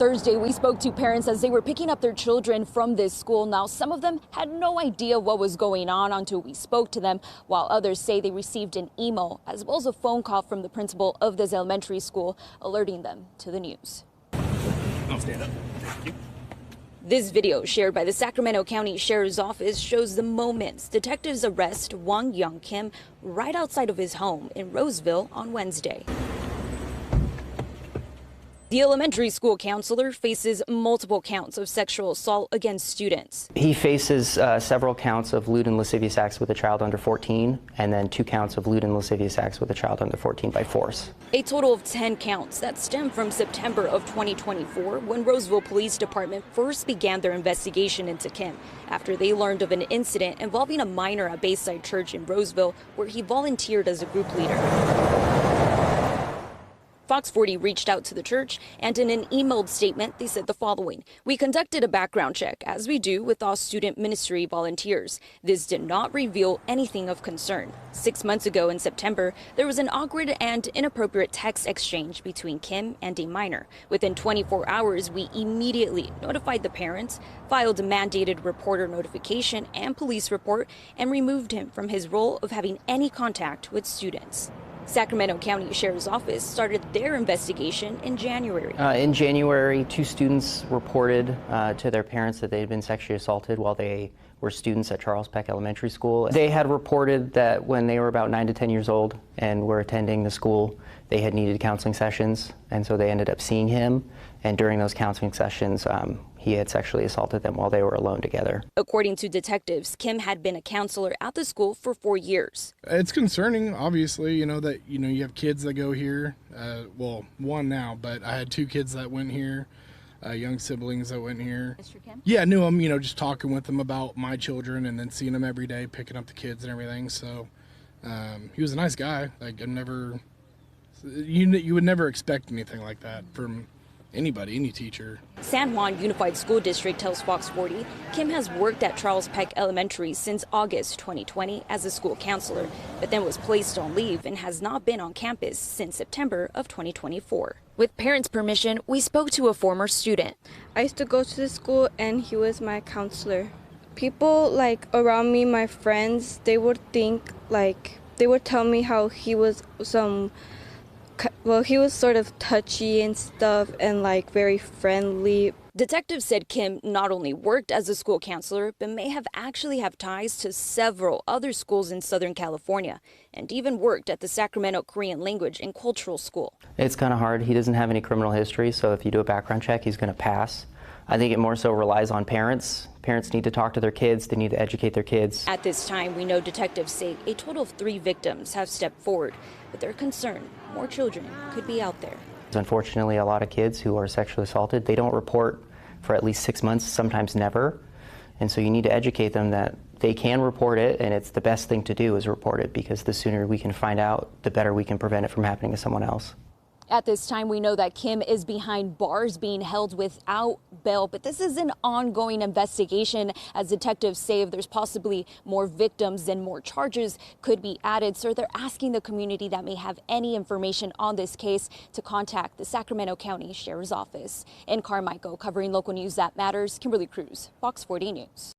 Thursday, we spoke to parents as they were picking up their children from this school. Now, some of them had no idea what was going on until we spoke to them, while others say they received an email as well as a phone call from the principal of this elementary school alerting them to the news. I'll stand up. Thank you. This video shared by the Sacramento County Sheriff's Office shows the moments detectives arrest Wang Young Kim right outside of his home in Roseville on Wednesday. The elementary school counselor faces multiple counts of sexual assault against students. He faces several counts of lewd and lascivious acts with a child under 14, and then 2 counts of lewd and lascivious acts with a child under 14 by force. A total of 10 counts that stem from September of 2024, when Roseville Police Department first began their investigation into Kim after they learned of an incident involving a minor at Bayside Church in Roseville, where he volunteered as a group leader. Fox 40 reached out to the church, and in an emailed statement, they said the following: "We conducted a background check, as we do with all student ministry volunteers. This did not reveal anything of concern. 6 months ago in September, there was an awkward and inappropriate text exchange between Kim and a minor. Within 24 hours, we immediately notified the parents, filed a mandated reporter notification and police report, and removed him from his role of having any contact with students." Sacramento County Sheriff's Office started their investigation in January. In January, 2 students reported to their parents that they had been sexually assaulted while they were students at Charles Peck Elementary School. They had reported that when they were about 9 to 10 years old and were attending the school, they had needed counseling sessions, and so they ended up seeing him. And during those counseling sessions, he had sexually assaulted them while they were alone together. According to detectives, Kim had been a counselor at the school for 4 years. It's concerning, obviously, that you have kids that go here. Well, one now, but I had 2 kids that went here, young siblings that went here. Mr. Kim? Yeah, I knew them, just talking with them about my children and then seeing them every day, picking up the kids and everything. So he was a nice guy. Like, you would never expect anything like that from anybody, any teacher. San Juan Unified School District tells Fox 40 Kim has worked at Charles Peck Elementary since August 2020 as a school counselor, but then was placed on leave and has not been on campus since September of 2024. With parents' permission, we spoke to a former student. I used to go to the school and he was my counselor. People around me, my friends, they would think they would tell me how he was he was sort of touchy and stuff and very friendly. Detectives said Kim not only worked as a school counselor, but may have actually have ties to several other schools in Southern California, and even worked at the Sacramento Korean Language and Cultural School. It's kind of hard. He doesn't have any criminal history, so if you do a background check, he's going to pass. I think it more so relies on parents. Parents need to talk to their kids. They need to educate their kids. At this time, we know detectives say a total of 3 victims have stepped forward, but they're concerned more children could be out there. Unfortunately, a lot of kids who are sexually assaulted, they don't report for at least 6 months, sometimes never. And so you need to educate them that they can report it, and it's the best thing to do is report it, because the sooner we can find out, the better we can prevent it from happening to someone else. At this time, we know that Kim is behind bars being held without bail, but this is an ongoing investigation. As detectives say, if there's possibly more victims, then more charges could be added. So they're asking the community that may have any information on this case to contact the Sacramento County Sheriff's Office. In Carmichael, covering local news that matters, Kimberly Cruz, Fox 40 News.